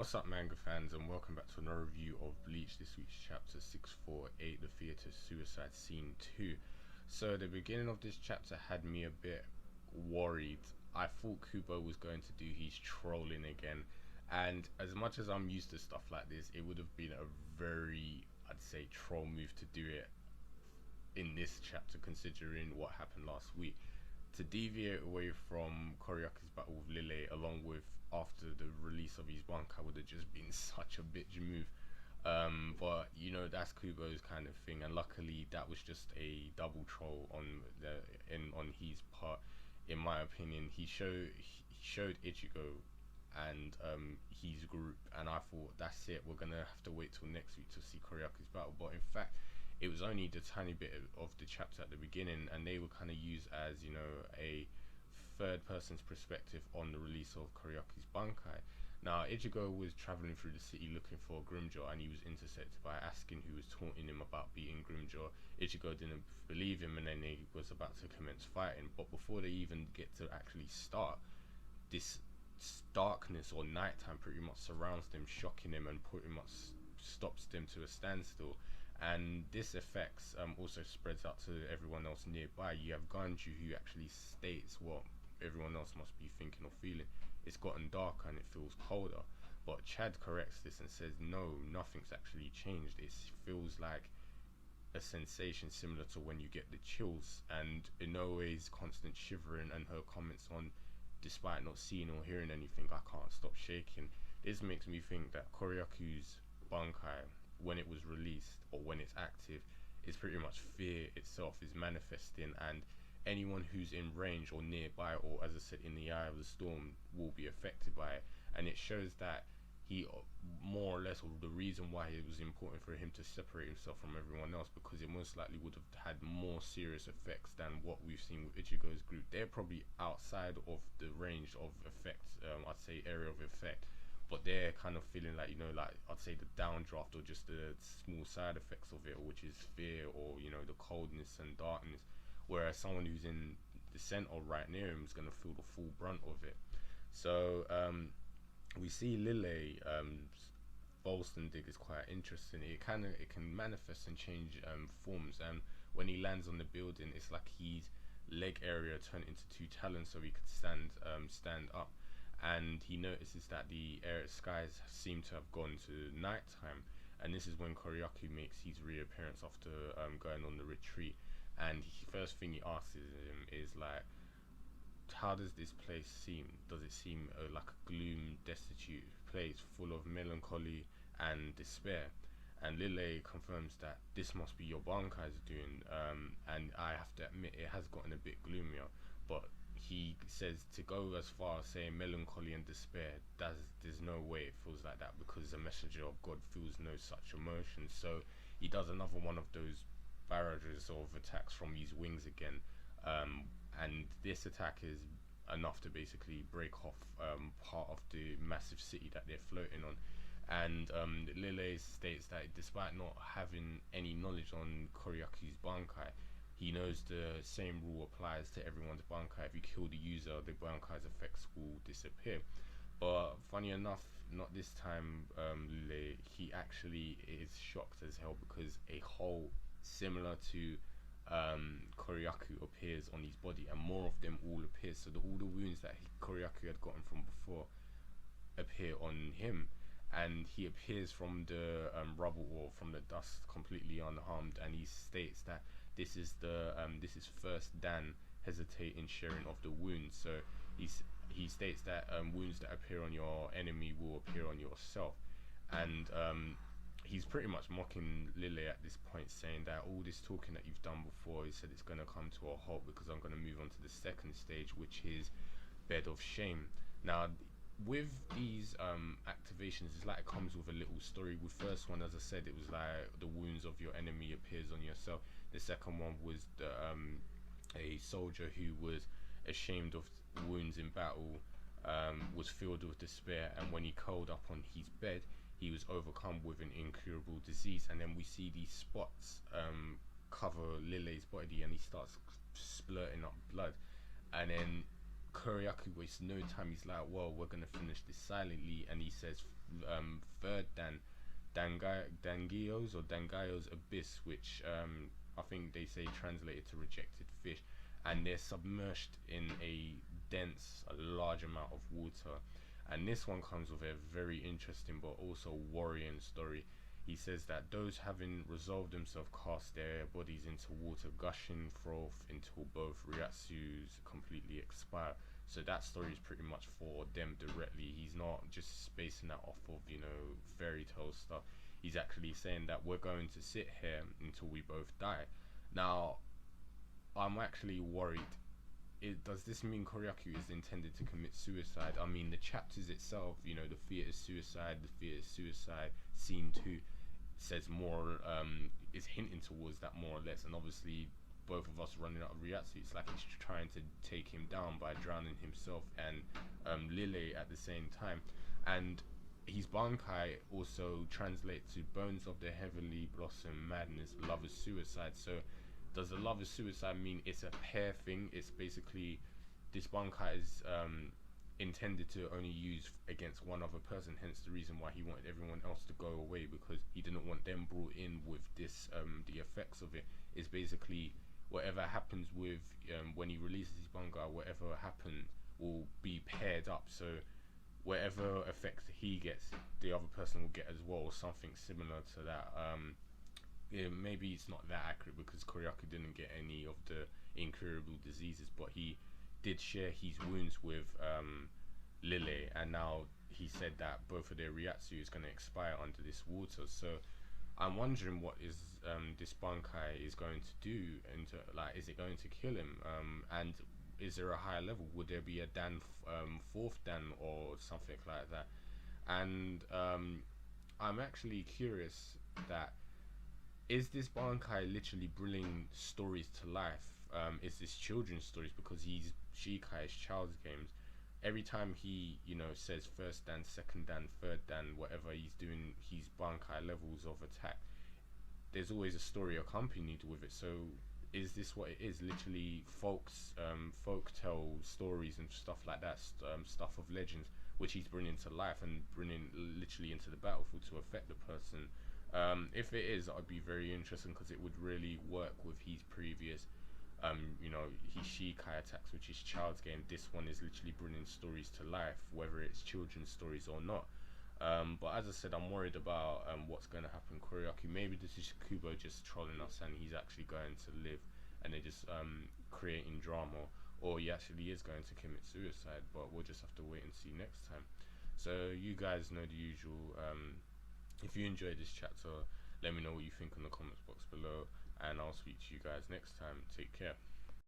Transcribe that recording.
What's up, manga fans, and welcome back to another review of Bleach. This week's chapter 648, The Theatre Suicide Scene 2. So the beginning of this chapter had me a bit worried. I thought Kubo was going to do his trolling again, and as much as I'm used to stuff like this, it would have been a very, I'd say, troll move to do it in this chapter, considering what happened last week. To deviate away from Koryaki's battle with Lille, along with after the release of his Bankai, would have just been such a bitch move. But you know, that's Kubo's kind of thing, and luckily that was just a double troll on his part. In my opinion, he showed Ichigo and his group, and I thought that's it. We're gonna have to wait till next week to see Koryaki's battle. But in fact, it was only the tiny bit of the chapter at the beginning, and they were kind of used as, you know, a third person's perspective on the release of Koryaki's Bankai. Now, Ichigo was traveling through the city looking for Grimjaw, and he was intercepted by Askin, who was taunting him about beating Grimjaw. Ichigo didn't believe him, and then he was about to commence fighting. But before they even get to actually start, this darkness or nighttime pretty much surrounds them, shocking them, and pretty much stops them to a standstill. And this effects also spreads out to everyone else nearby. You have Ganju, who actually states what everyone else must be thinking or feeling. It's gotten darker and it feels colder. But Chad corrects this and says, no, nothing's actually changed. It feels like a sensation similar to when you get the chills, and in no ways constant shivering. And her comments on, despite not seeing or hearing anything, I can't stop shaking. This makes me think that Koryaku's Bankai, when it was released or when it's active, is pretty much fear itself is manifesting, and anyone who's in range or nearby, or as I said, in the eye of the storm, will be affected by it. And it shows that he more or less, or the reason why it was important for him to separate himself from everyone else, because it most likely would have had more serious effects than what we've seen with Ichigo's group. They're probably outside of the range of effects, I'd say area of effect, but they're kind of feeling like, you know, like I'd say the downdraft or just the small side effects of it, which is fear or, you know, the coldness and darkness. Whereas someone who's in the center right near him is going to feel the full brunt of it. So we see Lille, Bolston dig is quite interesting. It can manifest and change forms, and when he lands on the building, it's like his leg area turned into two talons so he could stand up. And he notices that the skies seem to have gone to nighttime, and this is when Koryaku makes his reappearance after going on the retreat. And first thing he asks him is like, how does this place seem? Does it seem like a gloom, destitute place full of melancholy and despair? And Lille confirms that this must be your Bankai's doing, and I have to admit it has gotten a bit gloomier, but he says to go as far as saying melancholy and despair, there's no way it feels like that, because the messenger of God feels no such emotion. So he does another one of those barrages of attacks from his wings again, and this attack is enough to basically break off part of the massive city that they're floating on. And Lille states that despite not having any knowledge on Koryaku's Bankai, he knows the same rule applies to everyone's Bankai. If you kill the user, the Bankai's effects will disappear. But funny enough, not this time, Lille, he actually is shocked as hell, because a hole similar to Koryaku appears on his body, and more of them all appear. So all the wounds that Koryaku had gotten from before appear on him, and he appears from the rubble or from the dust completely unharmed. And he states that this is first Dan hesitating sharing of the wounds. So he states that wounds that appear on your enemy will appear on yourself. And he's pretty much mocking Lille at this point, saying that all this talking that you've done before, he said, it's going to come to a halt, because I'm going to move on to the second stage, which is Bed of Shame. Now, with these activations, it's like it comes with a little story. With first one, as I said, it was like the wounds of your enemy appears on yourself. The second one was a soldier who was ashamed of wounds in battle, was filled with despair, and when he curled up on his bed, he was overcome with an incurable disease. And then we see these spots cover Lille's body, and he starts splurting up blood. And then Kuryaku wastes no time. He's like, well, we're gonna finish this silently, and he says, third Dan, Dangios or Dangayo's abyss, which I think they say translated to rejected fish, and they're submerged in a dense, a large amount of water. And this one comes with a very interesting but also worrying story. He says that those having resolved themselves cast their bodies into water, gushing froth until both Ryatsus completely expire. So that story is pretty much for them directly. He's not just spacing that off of, you know, fairy tale stuff. He's actually saying that we're going to sit here until we both die. Now, I'm actually worried. Does this mean Koryaku is intended to commit suicide? I mean, the chapters itself, you know, the theater suicide, scene 2 says more, is hinting towards that more or less, and obviously both of us running out of Ryatsu, it's like it's trying to take him down by drowning himself and Lile at the same time. And his Bankai also translates to bones of the heavenly blossom, madness, lover's suicide. So does the lover's suicide mean it's a pair thing? It's basically this Bankai is intended to only use against one other person, hence the reason why he wanted everyone else to go away, because he didn't want them brought in with this the effects of it. Is basically whatever happens with when he releases his Bankai, whatever happened will be paired up, so whatever effects he gets, the other person will get as well, something similar to that. Yeah, maybe it's not that accurate because Koryaku didn't get any of the incurable diseases, but he did share his wounds with Lile, and now he said that both of their Ryatsu is going to expire under this water. So I'm wondering what is this Bankai is going to do, and like, is it going to kill him? And is there a higher level? Would there be a Dan, fourth Dan or something like that? And I'm actually curious that, is this Bankai literally bringing stories to life? Is this children's stories? Because he's Shikai's child's games. Every time he, you know, says first Dan, second Dan, third Dan, whatever he's doing, his Bankai levels of attack, there's always a story accompanied with it. So is this what it is? Literally folks, folk tale stories and stuff like that, stuff of legends, which he's bringing to life and bringing literally into the battlefield to affect the person. If it is, I'd be very interesting because it would really work with his previous, you know, his Shikai attacks, which is child's game. This one is literally bringing stories to life, whether it's children's stories or not. But as I said, I'm worried about what's going to happen. Koryaku, maybe this is Kubo just trolling us and he's actually going to live and they're just creating drama, or he actually is going to commit suicide, but we'll just have to wait and see next time. So you guys know the usual. If you enjoyed this chapter, let me know what you think in the comments box below, and I'll speak to you guys next time. Take care.